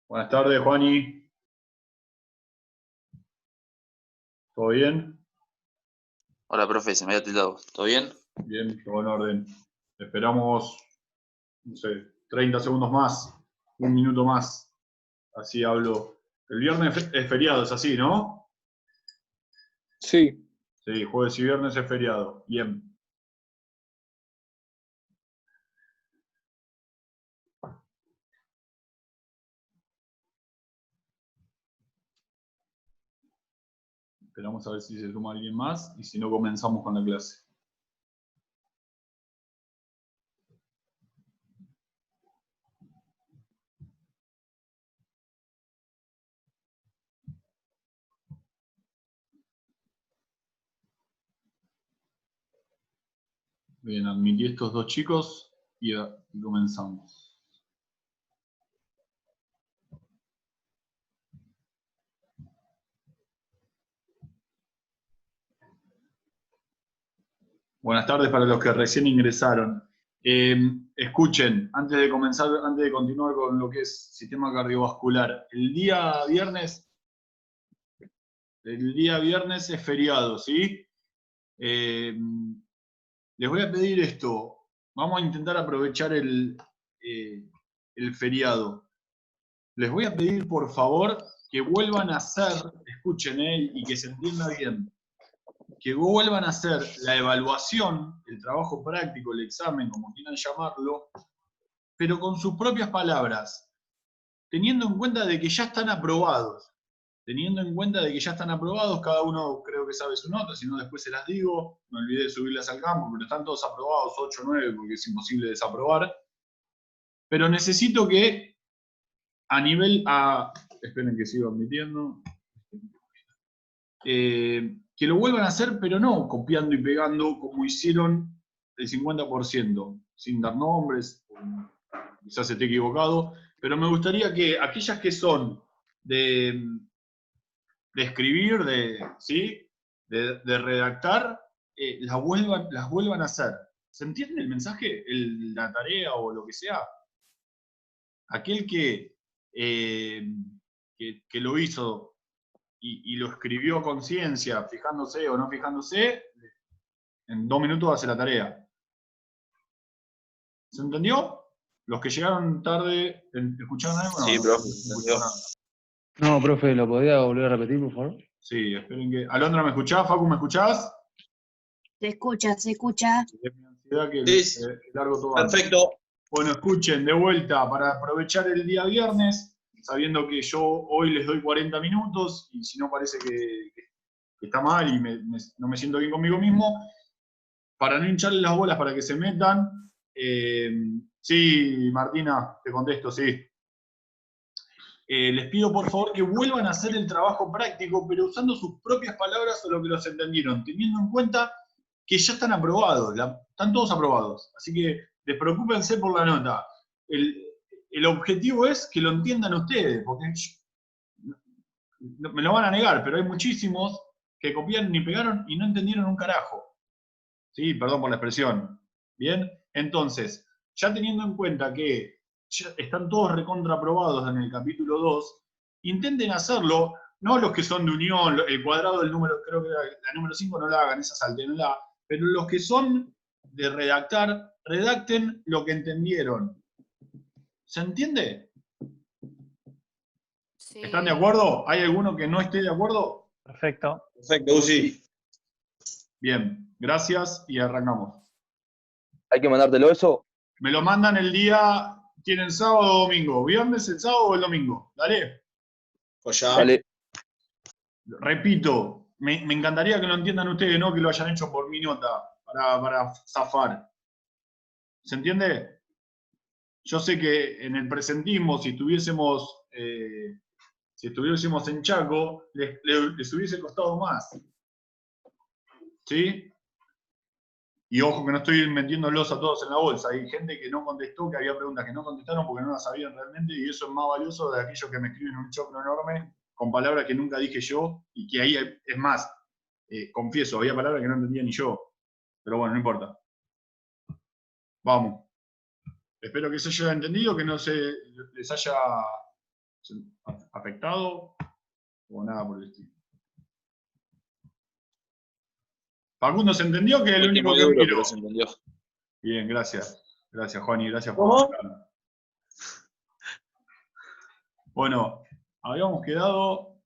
Buenas tardes, Juani. ¿Todo bien? Hola, profe, se me había tildado. ¿Todo bien? Bien, todo en orden. Esperamos, no sé, 30 segundos más, un minuto más. Así hablo. El viernes es feriado, es así, ¿no? Sí. Sí, jueves y viernes es feriado. Bien. Esperamos a ver si se suma alguien más y si no comenzamos con la clase. Bien, admití estos dos chicos y comenzamos. Buenas tardes para los que recién ingresaron. Escuchen, antes de continuar con lo que es sistema cardiovascular, el día viernes es feriado, ¿sí? Les voy a pedir esto. Vamos a intentar aprovechar el feriado. Les voy a pedir, por favor, que vuelvan a hacer, escuchen, y que se entienda bien, que vuelvan a hacer la evaluación, el trabajo práctico, el examen, como quieran llamarlo, pero con sus propias palabras, teniendo en cuenta de que ya están aprobados. Teniendo en cuenta de que ya están aprobados, cada uno creo que sabe su nota, si no después se las digo, no olvidé de subirlas al campo, pero están todos aprobados, 8 o 9, porque es imposible desaprobar. Pero necesito que a nivel esperen que sigo admitiendo, que lo vuelvan a hacer, pero no copiando y pegando como hicieron el 50%, sin dar nombres, quizás esté equivocado, pero me gustaría que aquellas que son de escribir, ¿sí? de redactar, las vuelvan a hacer. ¿Se entiende el mensaje? La tarea o lo que sea. Aquel que lo hizo y lo escribió a conciencia, fijándose o no fijándose, en 2 minutos hace la tarea. ¿Se entendió? Los que llegaron tarde, ¿escucharon algo? Sí, No, profe, escucharon nada. No, profe, ¿lo podía volver a repetir, por favor? Sí, esperen que... Alondra, ¿me escuchás? Facu, ¿me escuchás? Se escucha, se escucha. Es mi ansiedad que Sí, largo todo antes. perfecto. Bueno, escuchen, de vuelta, para aprovechar el día viernes, sabiendo que yo hoy les doy 40 minutos, y si no parece que está mal y no me siento bien conmigo mismo, para no hincharles las bolas, para que se metan. Sí, Martina, te contesto, sí. Les pido por favor que vuelvan a hacer el trabajo práctico, pero usando sus propias palabras o lo que los entendieron, teniendo en cuenta que ya están aprobados, están todos aprobados. Así que despreocúpense por la nota. El objetivo es que lo entiendan ustedes, porque me lo van a negar, pero hay muchísimos que copiaron y pegaron y no entendieron un carajo. Sí, perdón por la expresión. Bien, entonces, ya teniendo en cuenta que ya están todos recontraaprobados en el capítulo 2, intenten hacerlo, no los que son de unión, el cuadrado del número, creo que la número 5 no la hagan, esa saltenla, pero los que son de redactar, redacten lo que entendieron. ¿Se entiende? Sí. ¿Están de acuerdo? ¿Hay alguno que no esté de acuerdo? Perfecto. Perfecto, Uzi. Bien, gracias y arrancamos. ¿Hay que mandártelo eso? Me lo mandan el día, tienen sábado o domingo, viernes, el sábado o el domingo. Dale. Pues ya. Dale. Repito, me encantaría que lo entiendan ustedes, no que lo hayan hecho por mi nota, para zafar. ¿Se entiende? Yo sé que en el presentismo, si estuviésemos en Chaco, les hubiese costado más. ¿Sí? Y ojo que no estoy metiéndolos a todos en la bolsa. Hay gente que no contestó, que había preguntas que no contestaron porque no las sabían realmente, y eso es más valioso de aquellos que me escriben un choclo enorme con palabras que nunca dije yo, y que ahí, es más, confieso, había palabras que no entendía ni yo. Pero bueno, no importa. Vamos. Espero que se haya entendido, que no se les haya ¿Afectado? O nada por el estilo. Facundo, ¿se entendió que es el único Muy que duro, miró? pero se entendió. Bien, gracias. Gracias, Juani, gracias por explicarlo. Bueno, habíamos quedado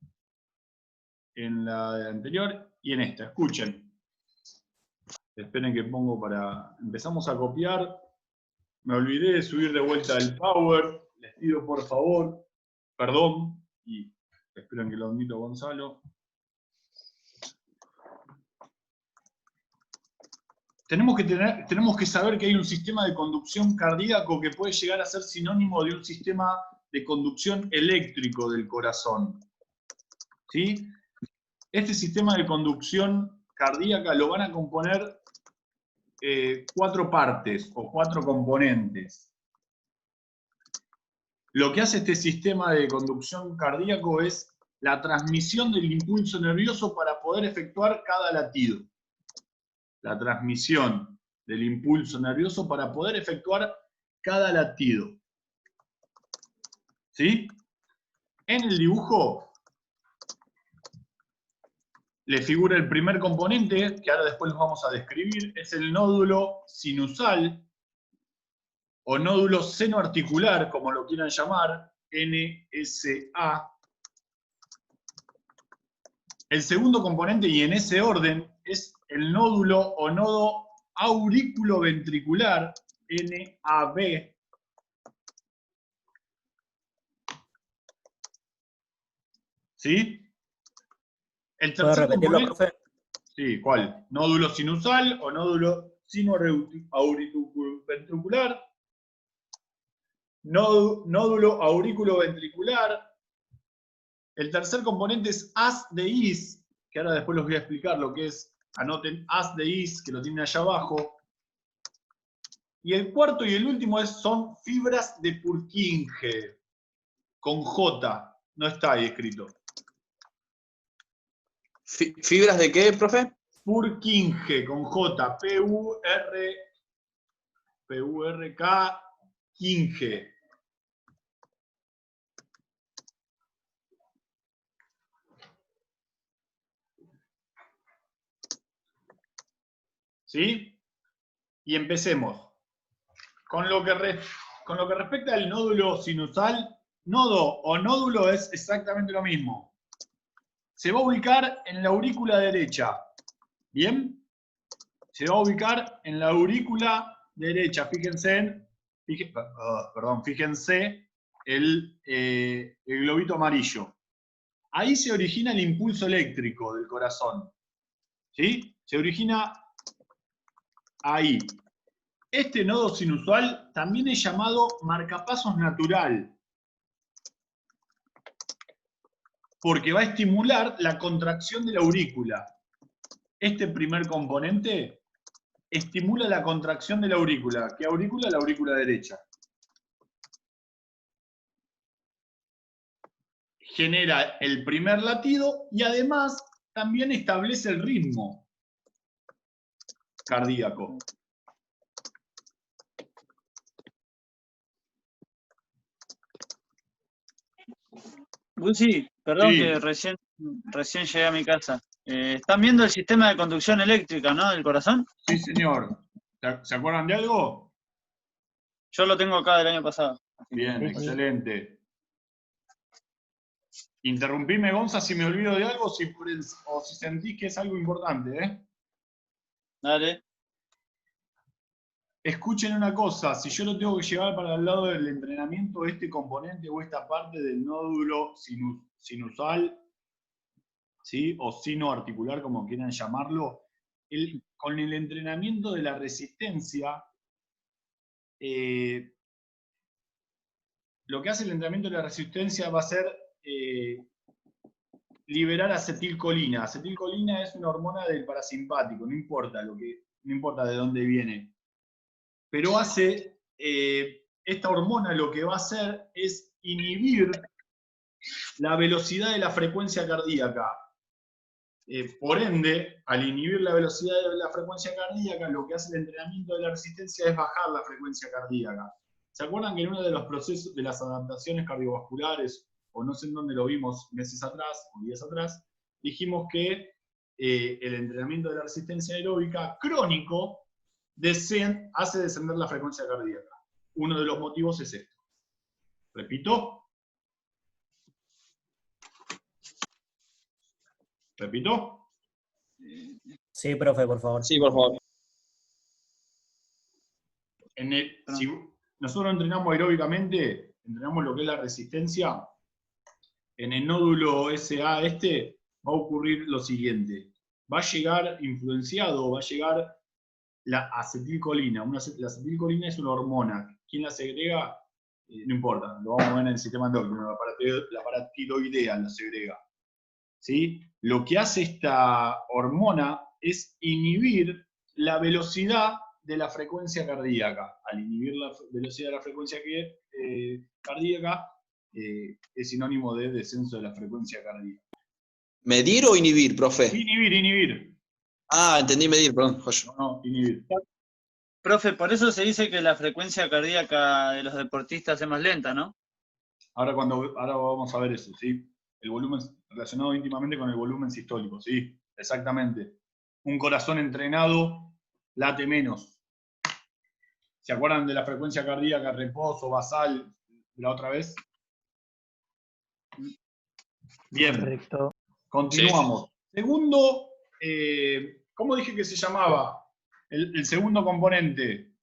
en la anterior y en esta. Escuchen. Esperen que pongo para... Empezamos a copiar. Me olvidé de subir de vuelta el Power. Les pido por favor, perdón, y esperen que lo admito Gonzalo. Tenemos que saber que hay un sistema de conducción cardíaco que puede llegar a ser sinónimo de un sistema de conducción eléctrico del corazón. ¿Sí? Este sistema de conducción cardíaca lo van a componer 4 partes o 4 componentes. Lo que hace este sistema de conducción cardíaco es la transmisión del impulso nervioso para poder efectuar cada latido. La transmisión del impulso nervioso para poder efectuar cada latido. ¿Sí? En el dibujo le figura el primer componente, que ahora después los vamos a describir, es el nódulo sinusal, o nódulo senoarticular, como lo quieran llamar, NSA. El segundo componente, y en ese orden, es el nódulo o nodo auriculoventricular, NAV. ¿Sí? El tercer componente... Profe? Sí, ¿cuál? Nódulo sinusal o nódulo sinoauriculoventricular. Nódulo auriculoventricular. El tercer componente es haz de His, que ahora después los voy a explicar lo que es. Anoten haz de His, que lo tienen allá abajo. Y el cuarto y el último son fibras de Purkinje, con J, no está ahí escrito. ¿Fibras de qué, profe? Purkinje, con J, P-U-R-K, Kinje. ¿Sí? Y empecemos. Con lo que respecta al nódulo sinusal, nodo o nódulo es exactamente lo mismo. Se va a ubicar en la aurícula derecha. ¿Bien? Se va a ubicar en la aurícula derecha. Fíjense el globito amarillo. Ahí se origina el impulso eléctrico del corazón. ¿Sí? Se origina ahí. Este nodo sinusal también es llamado marcapasos natural, porque va a estimular la contracción de la aurícula. Este primer componente estimula la contracción de la aurícula. ¿Qué aurícula? La aurícula derecha. Genera el primer latido y además también establece el ritmo cardíaco. Gusi, perdón Sí. que recién llegué a mi casa. ¿Están viendo el sistema de conducción eléctrica, no, del corazón? Sí, señor. ¿Se acuerdan de algo? Yo lo tengo acá del año pasado. Bien, excelente. Interrumpime, Gonza, si me olvido de algo o si sentís que es algo importante, ¿eh? Dale. Escuchen una cosa, si yo lo tengo que llevar para el lado del entrenamiento, este componente o esta parte del nódulo sinusal, ¿sí? O sinoarticular, como quieran llamarlo, con el entrenamiento de la resistencia, lo que hace el entrenamiento de la resistencia va a ser liberar acetilcolina. Acetilcolina es una hormona del parasimpático, no importa de dónde viene. Pero hace, esta hormona lo que va a hacer es inhibir la velocidad de la frecuencia cardíaca. Por ende, al inhibir la velocidad de la frecuencia cardíaca, lo que hace el entrenamiento de la resistencia es bajar la frecuencia cardíaca. ¿Se acuerdan que en uno de los procesos de las adaptaciones cardiovasculares o no sé en dónde lo vimos meses atrás o días atrás, dijimos que el entrenamiento de la resistencia aeróbica crónico hace descender la frecuencia cardíaca. Uno de los motivos es esto. ¿Repito? ¿Repito? Sí, profe, por favor. Sí, por favor. Si nosotros entrenamos aeróbicamente, entrenamos lo que es la resistencia, en el nódulo SA va a ocurrir lo siguiente. Va a llegar influenciado, va a llegar la acetilcolina. La acetilcolina es una hormona. ¿Quién la segrega? No importa, lo vamos a ver en el sistema endocrino. La paratiroidea la segrega. ¿Sí? Lo que hace esta hormona es inhibir la velocidad de la frecuencia cardíaca. Al inhibir la velocidad de la frecuencia cardíaca, es sinónimo de descenso de la frecuencia cardíaca. ¿Medir o inhibir, profe? Inhibir. Ah, entendí medir, perdón, Joyo. No, inhibir. Profe, por eso se dice que la frecuencia cardíaca de los deportistas es más lenta, ¿no? Ahora vamos a ver eso, ¿sí? El volumen relacionado íntimamente con el volumen sistólico, ¿sí? Exactamente. Un corazón entrenado late menos. ¿Se acuerdan de la frecuencia cardíaca, reposo, basal, de la otra vez? Bien. Correcto. Continuamos. Sí. Segundo, ¿cómo dije que se llamaba? El segundo componente.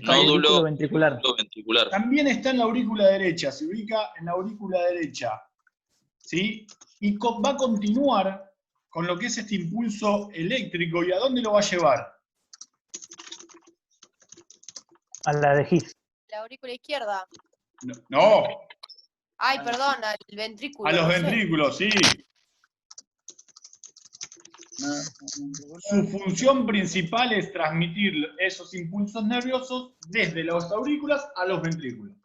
Nódulo ventricular. ventricular. También está en la aurícula derecha, se ubica en la aurícula derecha. ¿Sí? Y va a continuar con lo que es este impulso eléctrico. ¿Y a dónde lo va a llevar? A la de His. La aurícula izquierda. No, Ay, perdón, al ventrículo. a los no sé. ventrículos, sí. Su función principal es transmitir esos impulsos nerviosos desde las aurículas a los ventrículos.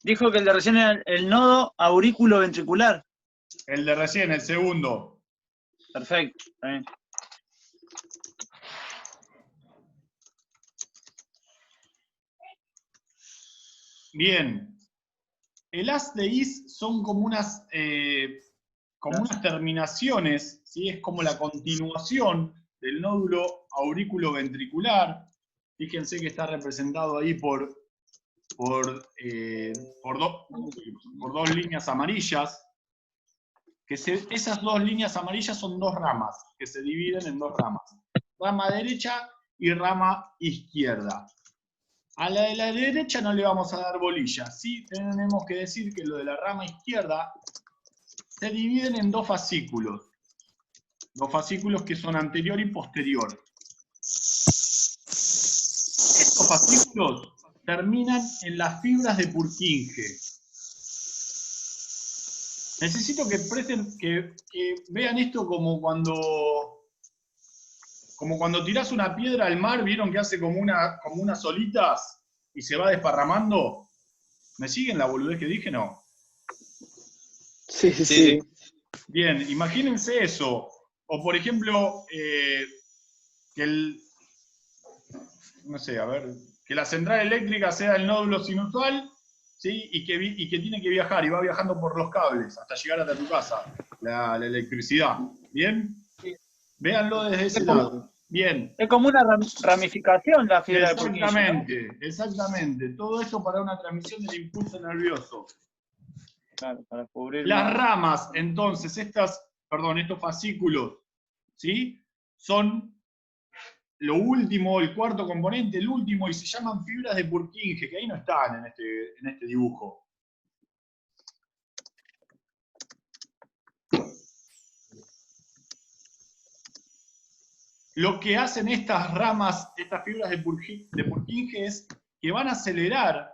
Dijo que el de recién era el nodo aurículo-ventricular. El de recién, el segundo. Perfecto, está bien. Bien. El haz de His son como unas terminaciones, ¿sí? Es como la continuación del nódulo aurículo-ventricular. Fíjense que está representado ahí por dos líneas amarillas. Esas dos líneas amarillas son dos ramas, que se dividen en dos ramas. Rama derecha y rama izquierda. A la de la derecha no le vamos a dar bolilla. Sí tenemos que decir que lo de la rama izquierda se dividen en dos fascículos. Dos fascículos que son anterior y posterior. Estos fascículos terminan en las fibras de Purkinje. Necesito que vean esto como cuando tirás una piedra al mar, ¿vieron que hace como unas olitas y se va desparramando? ¿Me siguen la boludez que dije? No. Sí. Bien, imagínense eso. O por ejemplo, que la central eléctrica sea el nódulo sinusal, ¿sí? y que tiene que viajar, y va viajando por los cables hasta llegar hasta tu casa, la electricidad. ¿Bien? Véanlo desde ese lado. Bien. Es como una ramificación la fibra de Purkinje, ¿no? Exactamente. Todo esto para una transmisión del impulso nervioso. Claro, para cubrir Las ramas, entonces, estos fascículos, ¿sí? Son lo último, el cuarto componente, el último, y se llaman fibras de Purkinje, que ahí no están en este dibujo. Lo que hacen estas ramas, estas fibras de Purkinje es que van a acelerar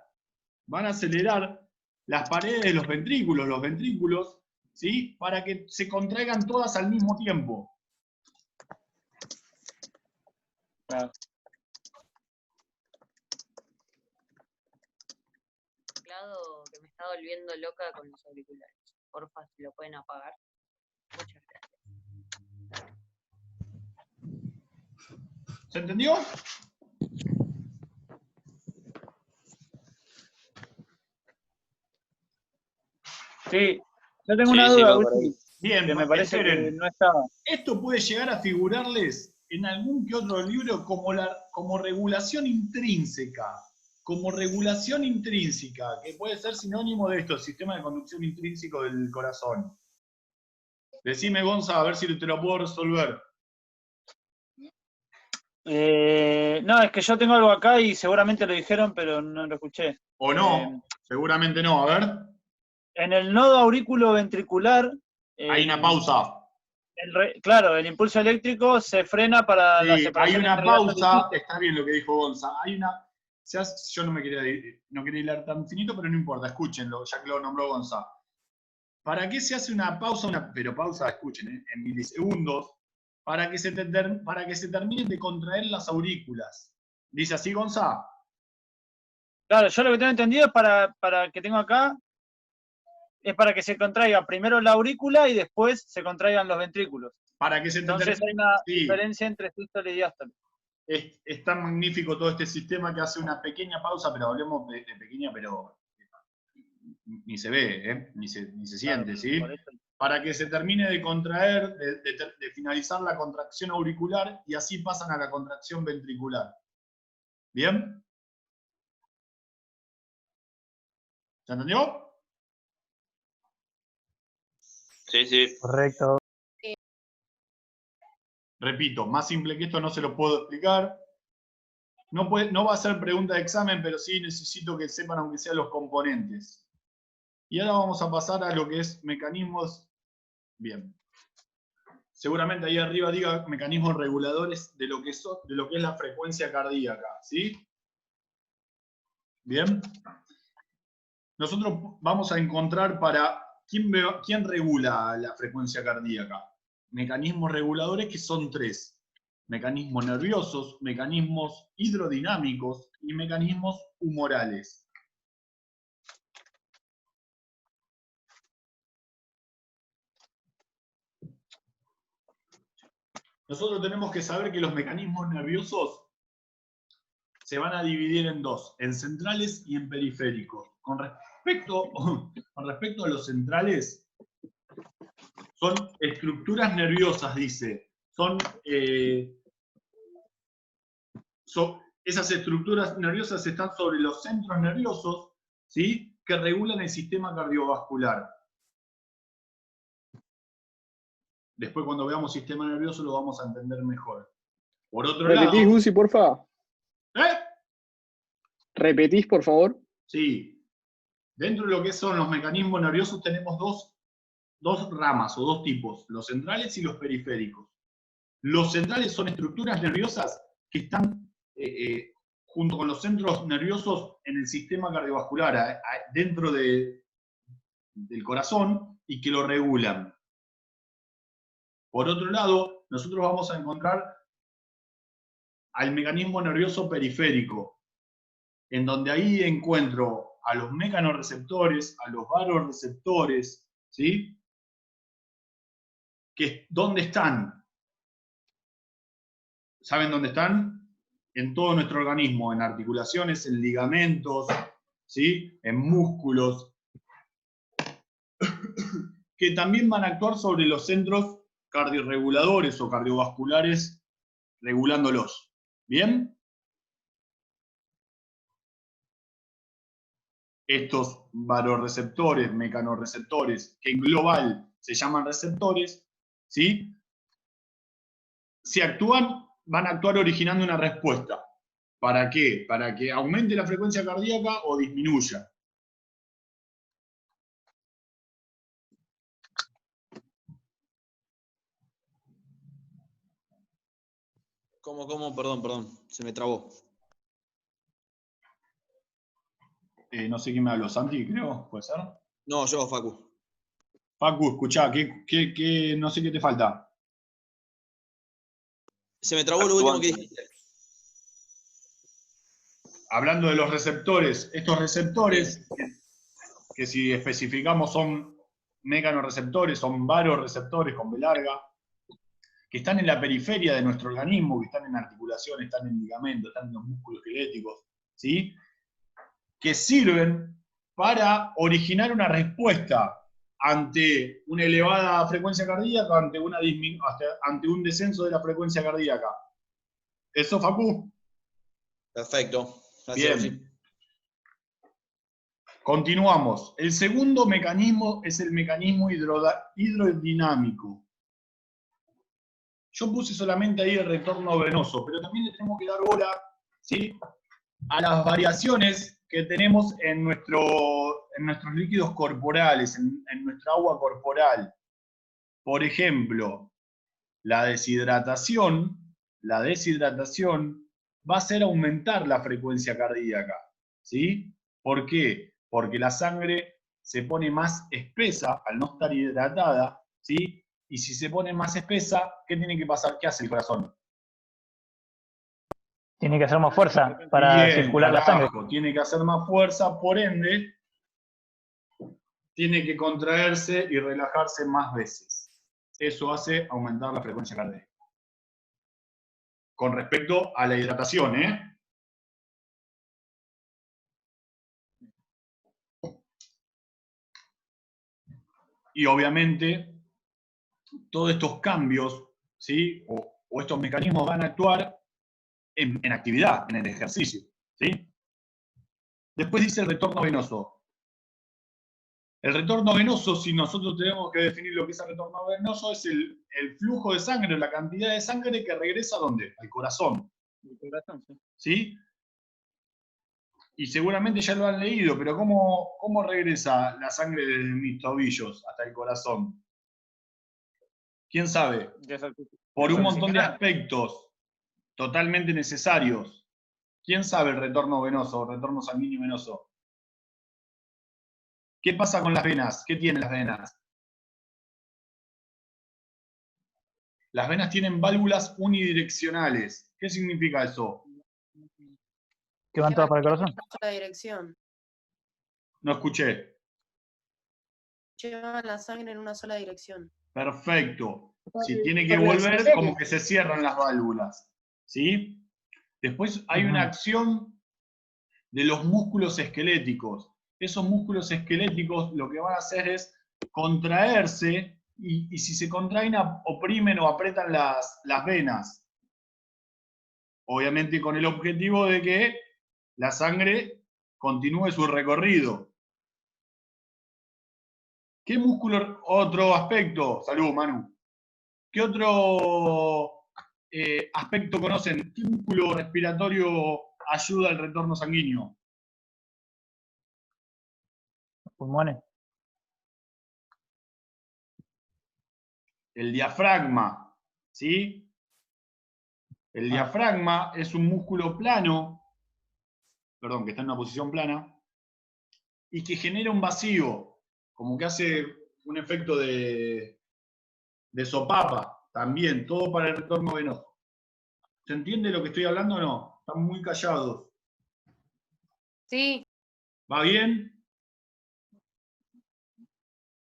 las paredes de los ventrículos, ¿sí? Para que se contraigan todas al mismo tiempo. Claro. Teclado que me está volviendo loca con los auriculares. Porfa, si lo pueden apagar. Muchas gracias. ¿Se entendió? Sí, yo tengo Sí, una sí, duda, va por ahí. Guti, Bien, que me parece que esperen. no estaba. Esto puede llegar a figurarles en algún que otro libro como regulación intrínseca. Como regulación intrínseca, que puede ser sinónimo de esto, el sistema de conducción intrínseco del corazón. Decime, Gonza, a ver si te lo puedo resolver. No, es que yo tengo algo acá y seguramente lo dijeron, pero no lo escuché. O no, seguramente no. A ver, En el nodo aurículo ventricular. hay una pausa. Claro, el impulso eléctrico se frena para la Sí, hay separación una entre diástole y pausa, sístole. está bien lo que dijo Gonza. Yo no quería hilar tan finito, pero no importa, escúchenlo, ya que lo nombró Gonza. ¿Para qué se hace una pausa? Pero pausa, escuchen, en milisegundos, para que se terminen de contraer las aurículas. ¿Dice así, Gonza? Claro, yo lo que tengo entendido es para que tengo acá, es para que se contraiga primero la aurícula y después se contraigan los ventrículos. Para que se Entonces hay una sí. diferencia entre sístole y diástole. Es tan magnífico todo este sistema que hace una pequeña pausa, pero hablemos de pequeña, pero ni se ve, ni se siente, Claro, ¿sí? por eso. Para que se termine de contraer, de finalizar la contracción auricular y así pasan a la contracción ventricular. ¿Bien? ¿Se entendió? Sí, sí. Correcto. Repito, más simple que esto no se lo puedo explicar. No va a ser pregunta de examen, pero sí necesito que sepan aunque sea los componentes. Y ahora vamos a pasar a lo que es mecanismos. Bien. Seguramente ahí arriba diga mecanismos reguladores de lo que es la frecuencia cardíaca, ¿sí? Bien. Nosotros vamos a encontrar para quién regula la frecuencia cardíaca. Mecanismos reguladores que son 3. Mecanismos nerviosos, mecanismos hidrodinámicos y mecanismos humorales. Nosotros tenemos que saber que los mecanismos nerviosos se van a dividir en 2, en centrales y en periféricos. Con respecto a los centrales, son estructuras nerviosas, dice. Esas estructuras nerviosas están sobre los centros nerviosos, ¿sí? Que regulan el sistema cardiovascular. Después, cuando veamos sistema nervioso, lo vamos a entender mejor. Por otro ¿Repetís, lado... Gusi, porfa? ¿Eh? ¿Repetís, por favor? Sí. Dentro de lo que son los mecanismos nerviosos tenemos dos ramas o dos tipos, los centrales y los periféricos. Los centrales son estructuras nerviosas que están junto con los centros nerviosos en el sistema cardiovascular, dentro del corazón, y que lo regulan. Por otro lado, nosotros vamos a encontrar al mecanismo nervioso periférico, en donde ahí encuentro a los mecanorreceptores, a los varoreceptores, ¿sí? ¿Dónde están? ¿Saben dónde están? En todo nuestro organismo, en articulaciones, en ligamentos, ¿sí? En músculos, que también van a actuar sobre los centros cardiorreguladores o cardiovasculares, regulándolos. ¿Bien? Estos varoreceptores, mecanorreceptores, que en global se llaman receptores, ¿sí? Si actúan, van a actuar originando una respuesta. ¿Para qué? Para que aumente la frecuencia cardíaca o disminuya. ¿Cómo? Perdón, se me trabó. No sé quién me habló, Santi, creo, ¿puede ser? No, yo, Facu. Facu, escuchá, no sé qué te falta. Se me trabó lo último que dijiste. Hablando de los receptores, estos receptores, que si especificamos son mecanorreceptores, son varoreceptores con B larga, que están en la periferia de nuestro organismo, que están en articulaciones, están en ligamentos, están en los músculos esqueléticos, ¿sí? Que sirven para originar una respuesta ante una elevada frecuencia cardíaca, ante un descenso de la frecuencia cardíaca. ¿Eso, Facu? Perfecto. Gracias, Bien. Continuamos. El segundo mecanismo es el mecanismo hidrodinámico. Yo puse solamente ahí el retorno venoso, pero también le tengo que dar bola, ¿sí?, a las variaciones que tenemos en nuestros líquidos corporales, en nuestra agua corporal. Por ejemplo, la deshidratación va a hacer aumentar la frecuencia cardíaca, ¿sí? ¿Por qué? Porque la sangre se pone más espesa al no estar hidratada, ¿sí? Y si se pone más espesa, ¿qué tiene que pasar? ¿Qué hace el corazón? Tiene que hacer más fuerza para Bien, circular la sangre. carajo, tiene que hacer más fuerza, por ende, tiene que contraerse y relajarse más veces. Eso hace aumentar la frecuencia cardíaca. Con respecto a la hidratación, ¿eh? Y obviamente, todos estos cambios, ¿sí?, o estos mecanismos van a actuar en actividad, en el ejercicio, ¿sí? Después dice el retorno venoso. El retorno venoso, si nosotros tenemos que definir lo que es el retorno venoso, es el flujo de sangre, la cantidad de sangre que regresa ¿a dónde? Al corazón. El corazón, sí. ¿Sí? Y seguramente ya lo han leído, pero ¿cómo regresa la sangre desde mis tobillos hasta el corazón? ¿Quién sabe? Por un montón de aspectos totalmente necesarios. ¿Quién sabe el retorno venoso, retorno sanguíneo venoso? ¿Qué pasa con las venas? ¿Qué tienen las venas? Las venas tienen válvulas unidireccionales. ¿Qué significa eso? Que van todas para el corazón. La dirección. No escuché. Llevan la sangre en una sola dirección. Perfecto. Si tiene que volver, como que se cierran las válvulas. ¿Sí? Después hay una acción de los músculos esqueléticos. Esos músculos esqueléticos lo que van a hacer es contraerse y si se contraen, oprimen o apretan las venas. Obviamente con el objetivo de que la sangre continúe su recorrido. ¿Qué músculo? Otro aspecto. Salud, Manu. ¿Qué otro aspecto conocen? ¿Qué músculo respiratorio ayuda al retorno sanguíneo? Los pulmones. El diafragma, ¿sí? El diafragma es un músculo plano, perdón, que está en una posición plana, y que genera un vacío, como que hace un efecto de sopapa, también, todo para el retorno venoso. ¿Se entiende lo que estoy hablando o no? Están muy callados. Sí. ¿Va bien?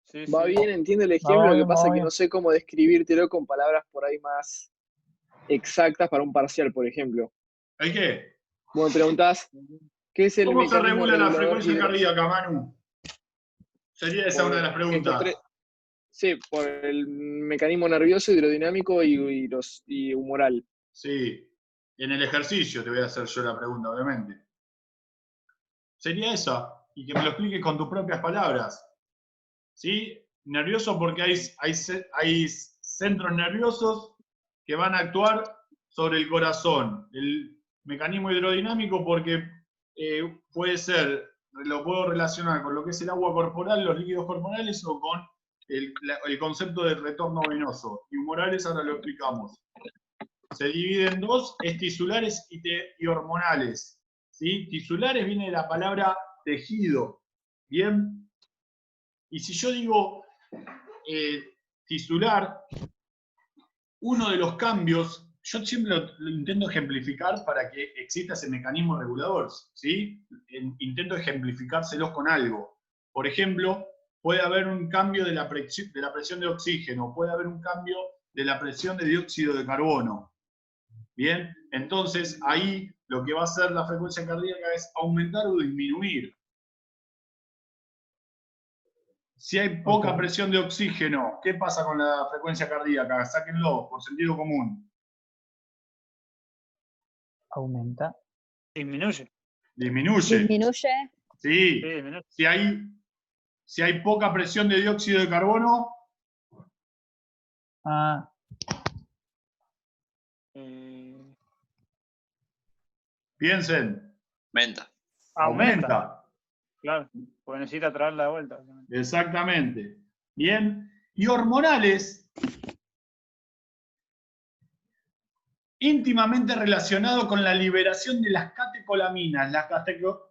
Sí, Va sí. bien, entiendo el ejemplo, lo que pasa es que no sé cómo describírtelo con palabras por ahí más exactas para un parcial, por ejemplo. ¿Hay qué? Bueno, preguntás, ¿qué es el ¿Cómo se mecanismo regula la regulador frecuencia cardíaca, Manu? Sería esa una de las preguntas. Sí, por el mecanismo nervioso, hidrodinámico y humoral. Sí, en el ejercicio te voy a hacer yo la pregunta, obviamente. Sería esa, y que me lo expliques con tus propias palabras. ¿Sí? Nervioso porque hay centros nerviosos que van a actuar sobre el corazón. El mecanismo hidrodinámico porque puede ser, lo puedo relacionar con lo que es el agua corporal, los líquidos corporales, o con el concepto de retorno venoso. Y humorales ahora lo explicamos. Se divide en dos, es tisulares y hormonales. ¿Sí? Tisulares viene de la palabra tejido. ¿Bien? Y si yo digo tisular, uno de los cambios, yo siempre lo intento ejemplificar para que exista ese mecanismo regulador, ¿sí? Intento ejemplificárselos con algo. Por ejemplo, puede haber un cambio de la presión de oxígeno, puede haber un cambio de la presión de dióxido de carbono. Bien, entonces ahí lo que va a hacer la frecuencia cardíaca es aumentar o disminuir. Si hay poca presión de oxígeno, ¿qué pasa con la frecuencia cardíaca? Sáquenlo, por sentido común. Aumenta. Disminuye. Disminuye. Disminuye. Sí. Sí, disminuye. Si hay poca presión de dióxido de carbono, Ah, piensen. Aumenta. Claro, porque necesita traerla de vuelta. Exactamente. Bien. Y hormonales, íntimamente relacionado con la liberación de las catecolaminas. Las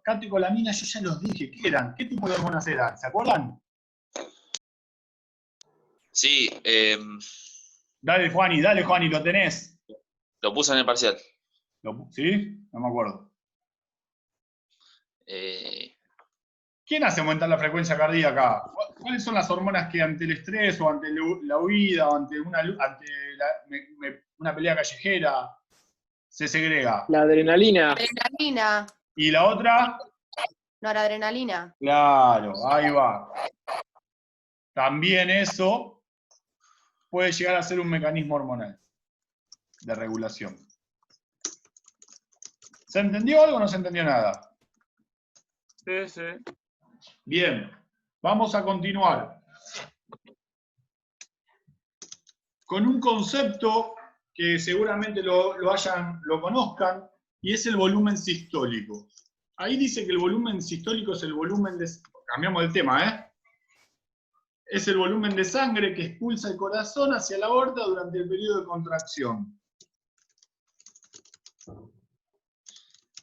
catecolaminas, yo ya los dije, ¿qué eran? ¿Qué tipo de hormonas eran? ¿Se acuerdan? Sí, Dale, Juani, lo tenés. lo puse en el parcial. ¿Sí? No me acuerdo. ¿Quién hace aumentar la frecuencia cardíaca? ¿Cuáles son las hormonas que ante el estrés o ante la huida o ante una pelea callejera se segrega? La adrenalina. Adrenalina. ¿Y la otra? Noradrenalina. Claro, ahí va. También eso puede llegar a ser un mecanismo hormonal de regulación. ¿Se entendió algo o no se entendió nada? Sí, sí. Bien, vamos a continuar con un concepto que seguramente lo conozcan, y es el volumen sistólico. Ahí dice que el volumen sistólico es el volumen de... Cambiamos de tema, ¿eh? Es el volumen de sangre que expulsa el corazón hacia la aorta durante el periodo de contracción.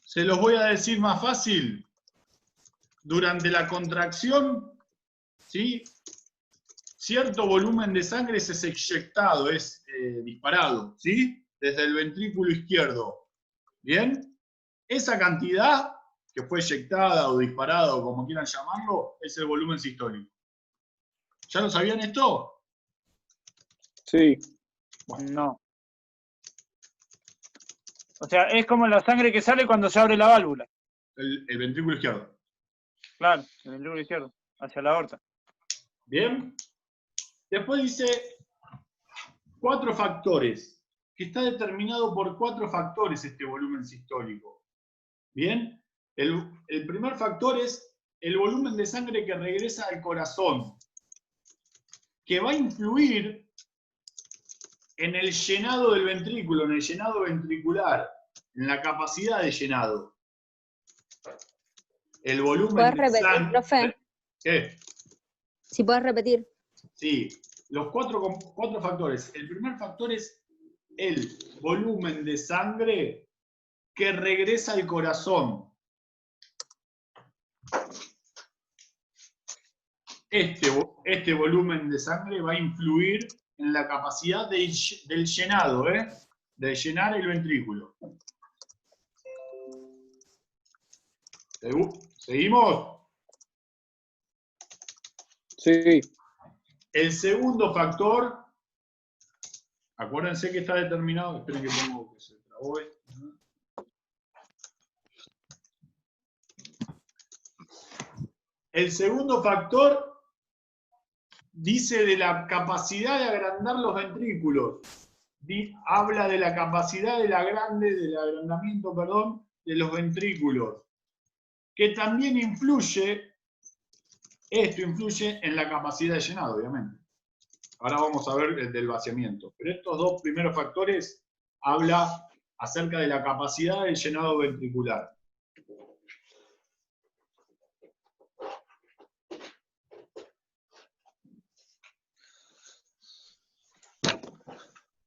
Se los voy a decir más fácil. Durante la contracción, ¿sí? Cierto volumen de sangre es eyectado, es disparado, ¿sí? Desde el ventrículo izquierdo. ¿Bien? Esa cantidad que fue eyectada o disparada, o como quieran llamarlo, es el volumen sistólico. ¿Ya lo sabían esto? Sí. No. O sea, es como la sangre que sale cuando se abre la válvula. El ventrículo izquierdo. Claro, el ventrículo izquierdo, hacia la aorta. Bien. Después dice 4 factores, que está determinado por 4 factores este volumen sistólico. Bien. El primer factor es el volumen de sangre que regresa al corazón, que va a influir en el llenado del ventrículo, en el llenado ventricular, en la capacidad de llenado. El volumen ¿Puedes de repetir, sangre... profe? ¿Qué? Si puedes repetir. Sí, los 4 factores. El primer factor es el volumen de sangre que regresa al corazón. Este volumen de sangre va a influir en la capacidad del llenado, de llenar el ventrículo. ¿Seguimos? Sí. El segundo factor, acuérdense que está determinado, esperen que pongo que se trabó esto. El segundo factor dice de la capacidad de agrandar los ventrículos. Habla de la capacidad del agrandamiento, de los ventrículos. Que también influye en la capacidad de llenado, obviamente. Ahora vamos a ver el del vaciamiento. Pero estos 2 primeros factores hablan acerca de la capacidad del llenado ventricular.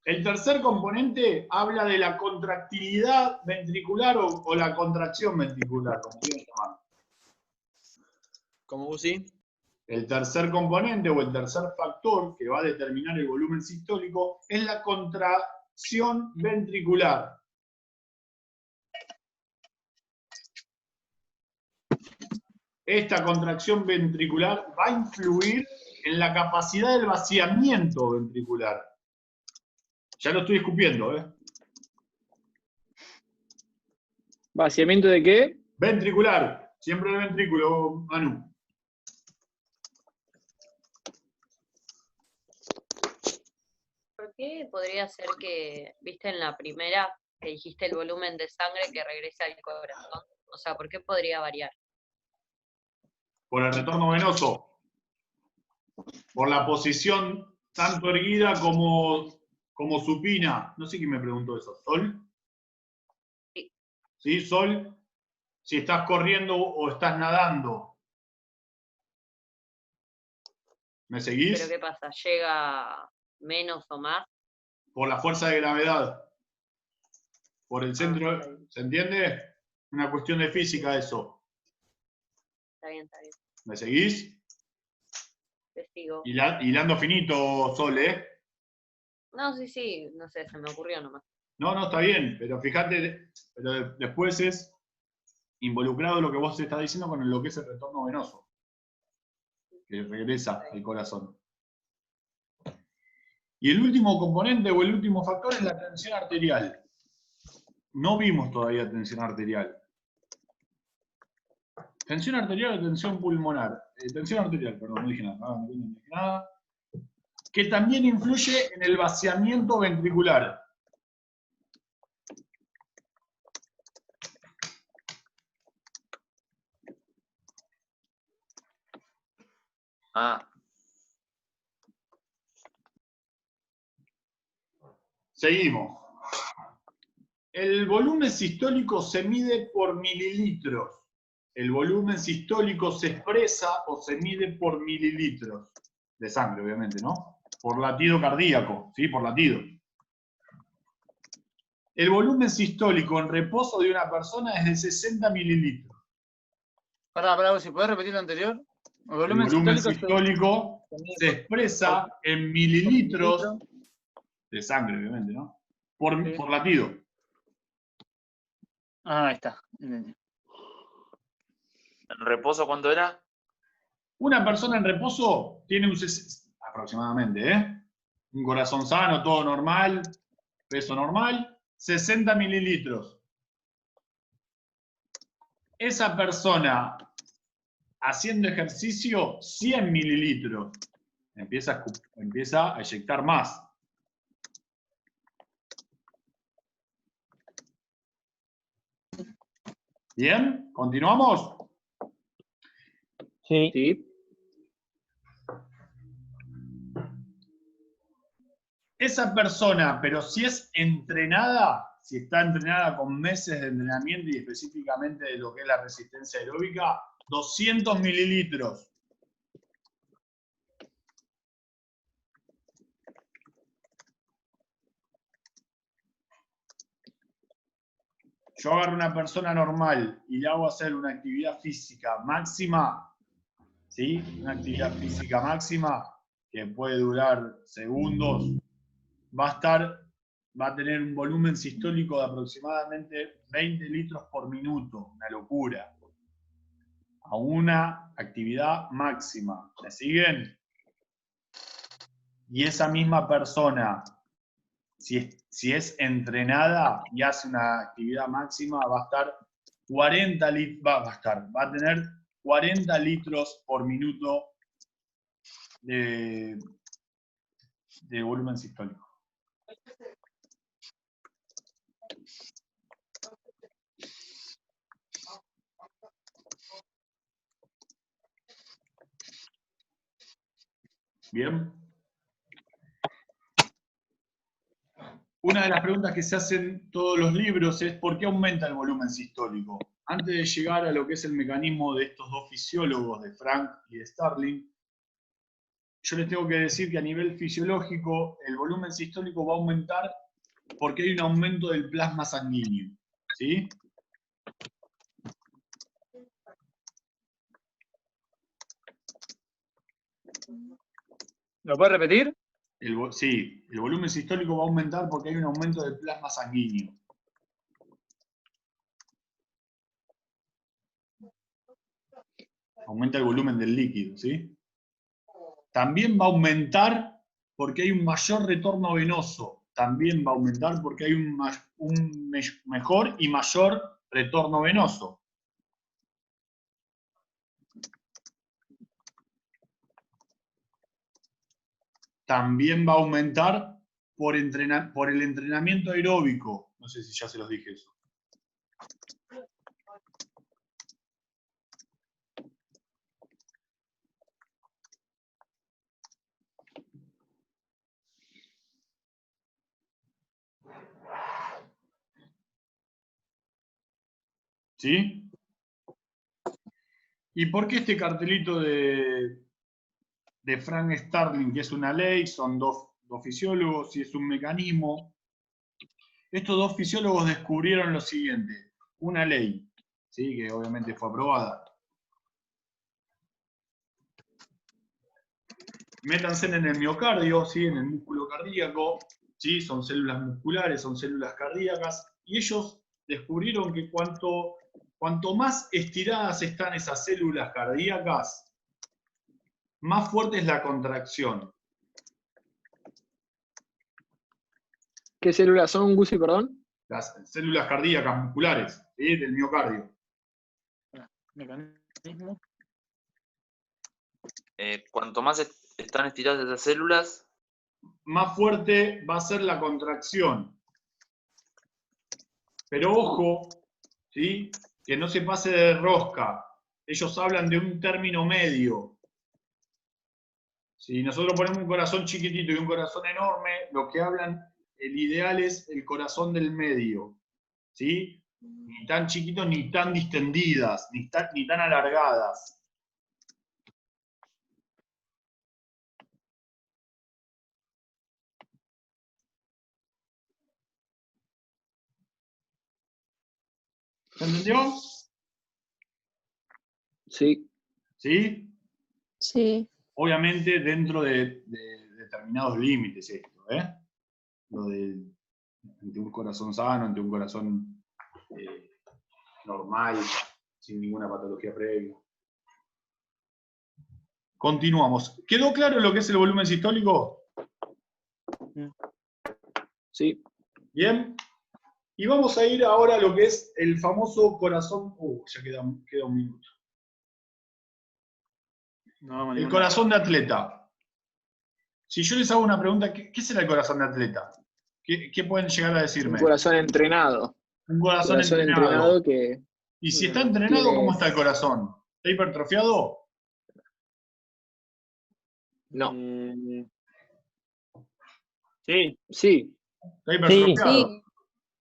El tercer componente habla de la contractilidad ventricular o la contracción ventricular, como quieran llamarlo. ¿Cómo vos sí? El tercer componente o el tercer factor que va a determinar el volumen sistólico es la contracción ventricular. Esta contracción ventricular va a influir en la capacidad del vaciamiento ventricular. Ya lo estoy escupiendo, ¿eh? ¿Vaciamiento de qué? Ventricular. Siempre el ventrículo, Manu. ¿Por qué podría ser que, viste en la primera, que dijiste el volumen de sangre que regresa al corazón? O sea, ¿por qué podría variar? Por el retorno venoso. Por la posición tanto erguida como supina. No sé quién me preguntó eso. ¿Sol? Sí. ¿Sí, Sol? Si estás corriendo o estás nadando. ¿Me seguís? ¿Pero qué pasa? ¿Llega menos o más? Por la fuerza de gravedad. Por el está centro. bien. ¿Se entiende? Una cuestión de física eso. Está bien, está bien. ¿Me seguís? Te sigo. Hilando finito, Sol, ¿eh? No, sí, no sé, se me ocurrió nomás. No, está bien, pero fíjate, pero después es involucrado lo que vos estás diciendo con lo que es el retorno venoso, que regresa al corazón. Y el último componente o el último factor es la tensión arterial. No vimos todavía tensión arterial. Tensión arterial o tensión pulmonar. Tensión arterial, perdón, no dije nada. No dije nada. Que también influye en el vaciamiento ventricular. Seguimos. El volumen sistólico se mide por mililitros. El volumen sistólico se expresa o se mide por mililitros. De sangre, obviamente, ¿no? Por latido cardíaco, ¿sí? Por latido. El volumen sistólico en reposo de una persona es de 60 mililitros. Pará, si podés repetir lo anterior. El El volumen volumen sistólico sistólico se expresa en mililitros de sangre, obviamente, ¿no? Por latido. Ahí está. ¿En reposo cuánto era? Una persona en reposo tiene aproximadamente, un corazón sano, todo normal, peso normal, 60 mililitros. Esa persona haciendo ejercicio, 100 mililitros. Empieza a eyectar más. ¿Bien? ¿Continuamos? Sí. Esa persona, pero si es entrenada, si está entrenada con meses de entrenamiento y específicamente de lo que es la resistencia aeróbica, 200 mililitros. Yo agarro una persona normal y le hago hacer una actividad física máxima, ¿sí? Una actividad física máxima que puede durar segundos, va a tener un volumen sistólico de aproximadamente 20 litros por minuto, una locura. A una actividad máxima. ¿Me siguen? Y esa misma persona, si es entrenada y hace una actividad máxima, va a tener 40 litros por minuto de volumen sistólico. Bien. Una de las preguntas que se hacen todos los libros es ¿por qué aumenta el volumen sistólico? Antes de llegar a lo que es el mecanismo de estos dos fisiólogos, de Frank y de Starling, yo les tengo que decir que a nivel fisiológico el volumen sistólico va a aumentar porque hay un aumento del plasma sanguíneo. ¿Sí? ¿Lo puedes repetir? Sí, el volumen sistólico va a aumentar porque hay un aumento del plasma sanguíneo. Aumenta el volumen del líquido, ¿sí? También va a aumentar porque hay un mayor retorno venoso, también va a aumentar porque hay un mejor y mayor retorno venoso. También va a aumentar por el entrenamiento aeróbico. No sé si ya se los dije eso. ¿Sí? ¿Y por qué este cartelito de Frank Starling, que es una ley, son dos fisiólogos y es un mecanismo? Estos dos fisiólogos descubrieron lo siguiente, una ley, ¿sí? Que obviamente fue aprobada. Métanse en el miocardio, ¿sí? En el músculo cardíaco, ¿sí? Son células musculares, son células cardíacas, y ellos descubrieron que cuanto más estiradas están esas células cardíacas, más fuerte es la contracción. ¿Qué células son, Gusi, perdón? Las células cardíacas musculares, ¿sí? Del miocardio. Mecanismo. Cuanto más están estiradas esas células, más fuerte va a ser la contracción. Pero ojo, ¿sí? Que no se pase de rosca. Ellos hablan de un término medio. Si nosotros ponemos un corazón chiquitito y un corazón enorme, lo que hablan, el ideal es el corazón del medio. ¿Sí? Ni tan chiquitos ni tan distendidas, ni tan alargadas. ¿Se entendió? Sí. ¿Sí? Sí. Obviamente dentro de determinados límites esto, ¿eh? Lo de ante un corazón sano, ante un corazón normal, sin ninguna patología previa. Continuamos. ¿Quedó claro lo que es el volumen sistólico? Sí. Bien. Y vamos a ir ahora a lo que es el famoso corazón. Ya queda un minuto. No, El corazón de atleta. Si yo les hago una pregunta, ¿qué será el corazón de atleta? ¿Qué pueden llegar a decirme? Un corazón entrenado. Un corazón entrenado. Que... Y si está entrenado, tiene... ¿cómo está el corazón? ¿Está hipertrofiado? No. Sí. Sí. ¿Está hipertrofiado?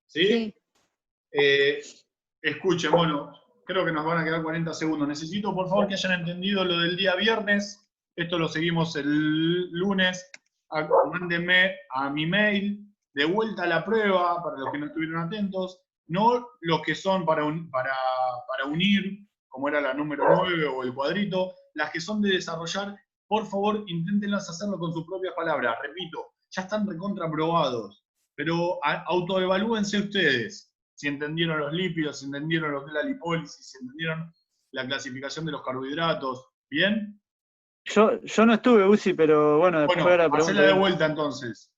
Sí. Escuchen, bueno, creo que nos van a quedar 40 segundos. Necesito, por favor, que hayan entendido lo del día viernes. Esto lo seguimos el lunes. Mándenme a mi mail de vuelta a la prueba, para los que no estuvieron atentos. No los que son para unir, como era la número 9 o el cuadrito. Las que son de desarrollar, por favor, inténtenlas hacerlo con sus propias palabras. Repito, ya están recontraprobados. Pero autoevalúense ustedes. Si entendieron los lípidos, si entendieron lo que es la lipólisis, si entendieron la clasificación de los carbohidratos. ¿Bien? Yo no estuve, Uzi, pero bueno, después de la pregunta. Hacela de vuelta entonces.